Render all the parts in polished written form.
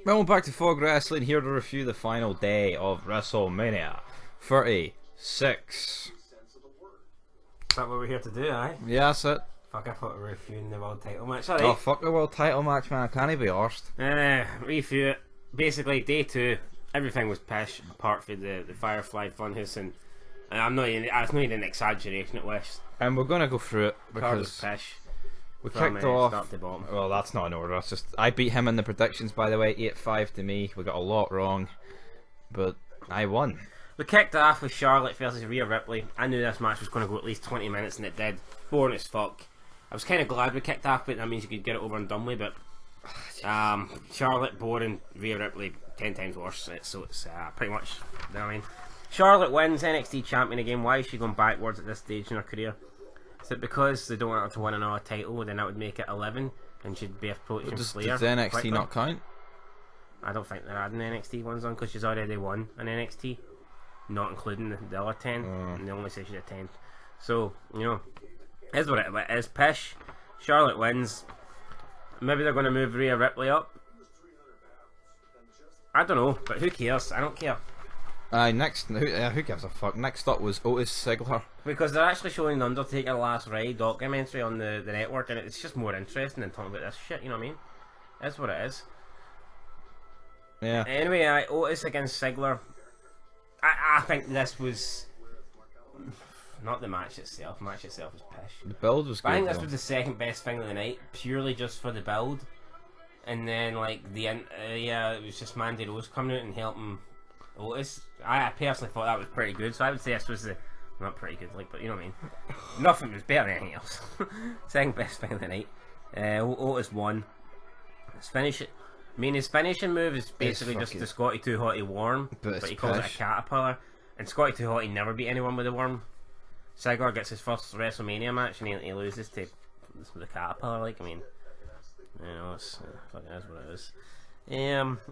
Welcome back to Fog Wrestling, here to review the final day of WrestleMania 36. Is that what we're here to do, aye? Yeah, that's it. Fuck, I thought we were reviewing the world title match. Alright. Oh, fuck the world title match, man. I can't be arsed. Review it. Basically, day 2, everything was pish, apart from the Firefly Funhouse, and it's not even an exaggeration at West. And we're going to go through it Card was because pish. we From, kicked off. start to bottom. Well, that's not in order. That's just I beat him in the predictions, by the way. 8-5 to me. We got a lot wrong, but I won. We kicked off with Charlotte versus Rhea Ripley. I knew this match was going to go at least 20 minutes, and it did. Boring as fuck. I was kind of glad we kicked off, but that means you could get it over and done with. But Charlotte boring, Rhea Ripley 10 times worse. So it's pretty much. You know what I mean? Charlotte wins NXT champion again. Why is she going backwards at this stage in her career? Is it because they don't want her to win another title? Then that would make it 11, and she'd be approaching Flair. Does NXT quickly. not count? I don't think they're adding NXT ones on because she's already won an NXT, not including the other 10. And they only say she's a 10th. So, you know, is what it is. Pish. Charlotte wins. Maybe they're going to move Rhea Ripley up. I don't know, but who cares? I don't care. Who gives a fuck? Next up was Otis Ziggler. Because they're actually showing the Undertaker Last Ride documentary on the network, and it's just more interesting than talking about this shit, you know what I mean? That's what it is. Yeah. Anyway, Otis against Ziggler. I think this was not the match itself. The match itself was pish. The build was good. I think this though. was the second best thing of the night, purely just for the build. And then, like, it was just Mandy Rose coming out and helping Otis. I personally thought that was pretty good, so I would say this was not pretty good, like, but you know what I mean. Nothing was better than anything else. Second best thing of the night. Otis won. Let's finish it. I mean, his finishing move is basically just the Scotty Too Hotty worm, but he calls it a caterpillar. And Scotty Too Hotty never beat anyone with a worm. Ziggler gets his first WrestleMania match and he loses to the caterpillar. Like, I mean, you know, it's fucking is what it is.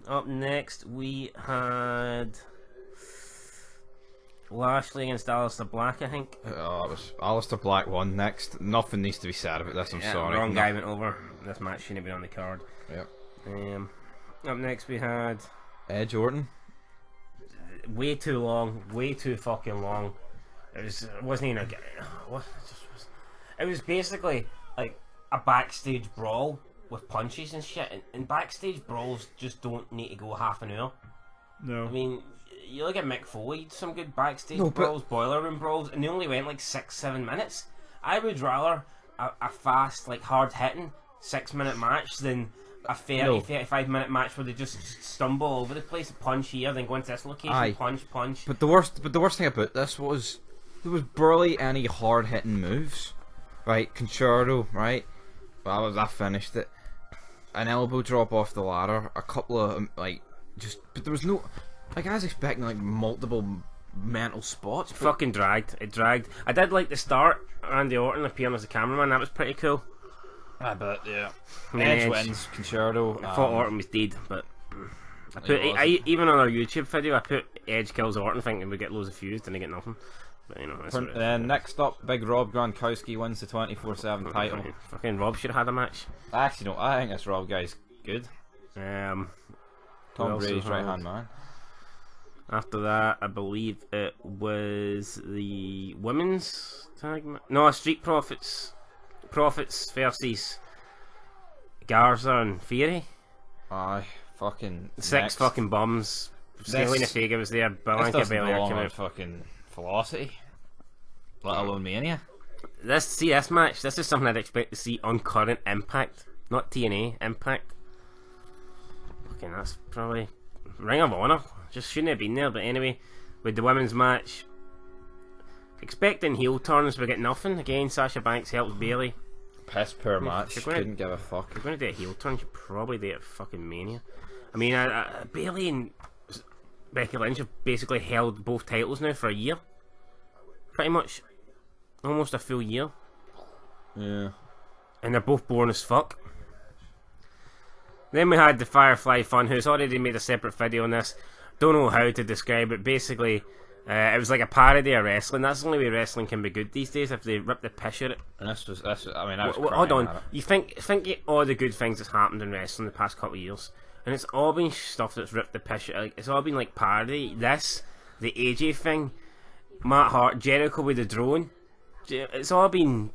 Up next we had Lashley against Aleister Black, I think. Oh, it was Aleister Black won next. Nothing needs to be said about this. I'm sorry. Wrong guy went over. This match shouldn't have been on the card. Yep. Up next we had Edge Orton. Way too long, way too fucking long. It wasn't even it was basically like a backstage brawl with punches and shit, and backstage brawls just don't need to go half an hour. No. I mean, you look at Mick Foley, some good backstage brawls, boiler room brawls, and they only went like 6-7 minutes. I would rather a fast, like hard hitting 6-minute match than a 35 minute match where they just stumble over the place, punch here, then go into this location, punch. But the worst thing about this was there was barely any hard hitting moves. Right, Concerto, right? Well, I finished it. An elbow drop off the ladder, a couple of but there was no, like, I was expecting like multiple mental spots. But fucking dragged. It dragged. I did like the start. Randy Orton appearing as a cameraman. That was pretty cool. I bet, yeah. Edge wins, Concerto. I thought Orton was dead, but even on our YouTube video, I put Edge kills Orton thinking we get loads of views, didn't get nothing. But, you know, that's what it is. Next up, Big Rob Gronkowski wins the 24/7 title. Fucking Rob should have had a match. Actually, no, I think this Rob guy's good. Tom Brady's right hand man. After that, I believe it was the women's tag match. No, Street Profits. Profits versus Garza and Theory. Aye, fucking six fucking bums. Selena Vega was there. Bianca Belair came out. Fucking Velocity, let alone Mania. This match. This is something I'd expect to see on current Impact, not TNA Impact. Fucking that's probably Ring of Honor. Just shouldn't have been there. But anyway, with the women's match. Expecting heel turns, we get nothing. Again, Sasha Banks helps Bayley. Piss poor match. Couldn't give a fuck. If you're going to do a heel turn, you should probably do it at fucking Mania. I mean, Bayley and Becky Lynch have basically held both titles now for a year. Pretty much. Almost a full year. Yeah. And they're both boring as fuck. Then we had the Firefly Funhouse. Already made a separate video on this. Don't know how to describe it. Basically, it was like a parody of wrestling. That's the only way wrestling can be good these days, if they rip the piss out of it. And this was I mean, I was hold on. at it. You think all the good things that's happened in wrestling the past couple of years, and it's all been stuff that's ripped the piss. Like it's all been like parody. This, the AJ thing, Matt Hart, Jericho with the drone. It's all been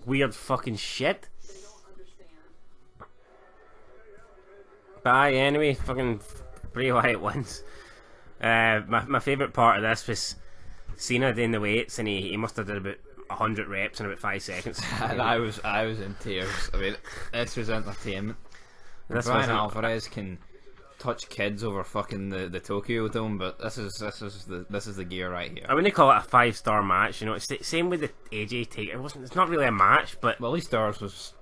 weird fucking shit. But aye, anyway, fucking Bray Wyatt wins. My favourite part of this was Cena doing the weights, and he must have done about 100 reps in about 5 seconds. And I was in tears. I mean, this was entertainment. Brian Alvarez can touch kids over fucking the Tokyo Dome, but this is the gear right here. I wouldn't call it a 5-star match. You know, it's the same with the AJ take. It's not really a match, but well, at least ours was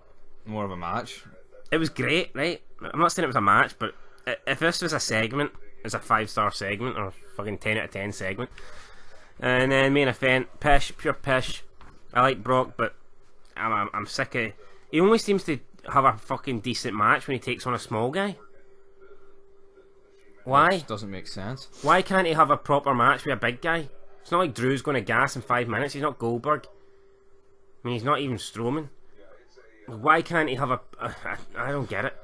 more of a match. It was great, right? I'm not saying it was a match, but if this was a segment, it's a 5-star segment or fucking 10 out of 10 segment. And then main event, pish, pure pish. I like Brock, but I'm sick of. He only seems to have a fucking decent match when he takes on a small guy. Why? Which doesn't make sense. Why can't he have a proper match with a big guy? It's not like Drew's going to gas in 5 minutes. He's not Goldberg. I mean, he's not even Strowman. Why can't he have I don't get it.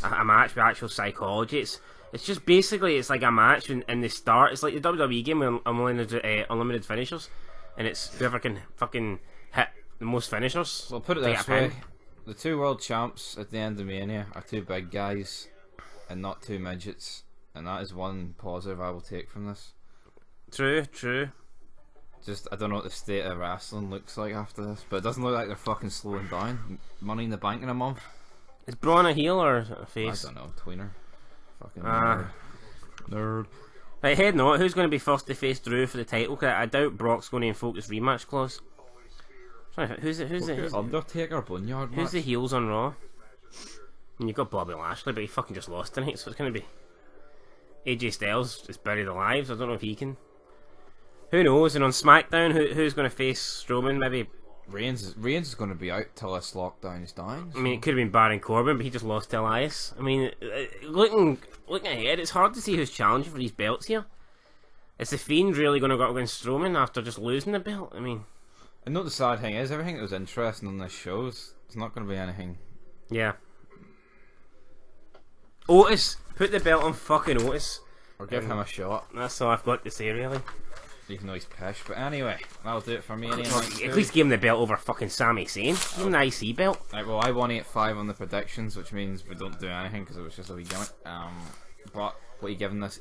A match with actual psychology. It's just basically it's like a match in the start. It's like the WWE game with unlimited finishers, and it's whoever can fucking hit the most finishers. Well, put it this way: the 2 world champs at the end of Mania are 2 big guys, and not 2 midgets, and that is one positive I will take from this. True. Just, I don't know what the state of wrestling looks like after this, but it doesn't look like they're fucking slowing down. Money in the Bank in a month. Is Braun a heel or a face? I don't know, tweener. Fucking nerd. Right, head note, who's going to be first to face Drew for the title? Cause I doubt Brock's going to invoke his rematch clause. Sorry, who's the Undertaker Boneyard who's match? the heels on Raw? And you've got Bobby Lashley, but he fucking just lost tonight, so it's going to be AJ Styles is buried alive. I don't know if he can. Who knows? And on SmackDown, who's going to face Strowman? Maybe Reigns is going to be out till this lockdown is down. So. I mean, it could have been Baron Corbin, but he just lost to Elias. I mean, looking ahead, it's hard to see who's challenging for these belts here. Is the Fiend really going to go against Strowman after just losing the belt? I mean, and the sad thing is, everything that was interesting on this show is not going to be anything. Yeah. Otis, put the belt on fucking Otis, or give him a shot. That's all I've got to say, really. Even though he's pish, but anyway, that'll do it for me. At least give him the belt over fucking Sami Zayn. Give him the IC belt. Right, well, I won 8-5 on the predictions, which means we don't do anything because it was just a wee gimmick. But what are you giving this?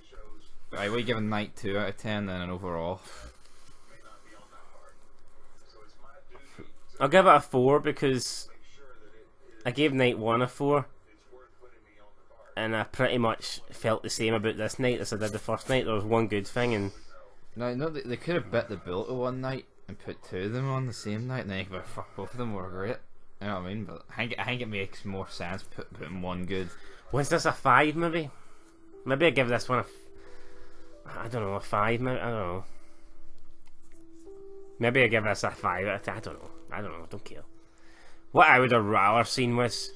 Right, what are you giving Night 2 out of 10 then, and overall? I'll give it a 4 because I gave Night 1 a 4, and I pretty much felt the same about this night as I did the first night. There was one good thing, and no, they could have bit the bill to one night and put 2 of them on the same night, and then you could fuck, both of them were great. You know what I mean? But I think it makes more sense putting one good. Was this a 5 maybe? Maybe I give this one I don't know, a 5 maybe? I don't know. Maybe I give this a 5. I don't know. I don't care. What I would have rather seen was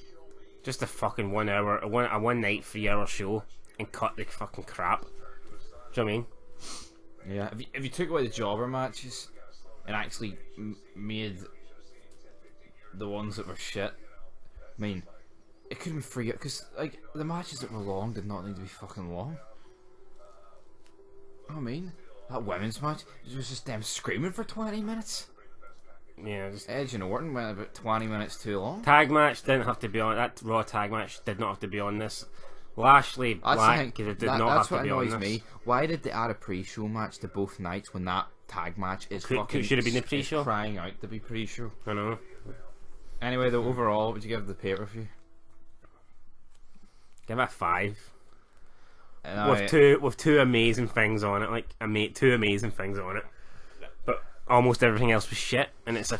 just a fucking 1 hour, a one night 3 hour show and cut the fucking crap. Do you know what I mean? Yeah, if you took away the jobber matches and actually made the ones that were shit, I mean, it could have been free, because like the matches that were long did not need to be fucking long. You know what I mean, that women's match, it was just them screaming for 20 minutes. Yeah, just Edge and Orton went about 20 minutes too long. Tag match didn't have to be on that. Raw tag match did not have to be on this. Lashley Black did not have to be on this. That's what annoys me. Why did they add a pre-show match to both nights when that tag match is fucking should have been the pre-show? Crying out to be pre-show. I know. Anyway, though, overall, what would you give the pay-per-view? Give it a 5. With two amazing things on it, like two amazing things on it, but almost everything else was shit, and it's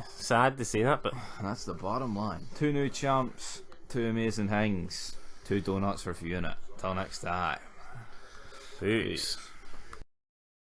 sad to say that, but that's the bottom line. 2 new champs, 2 amazing things, 2 donuts for viewing it. Till next time. Peace.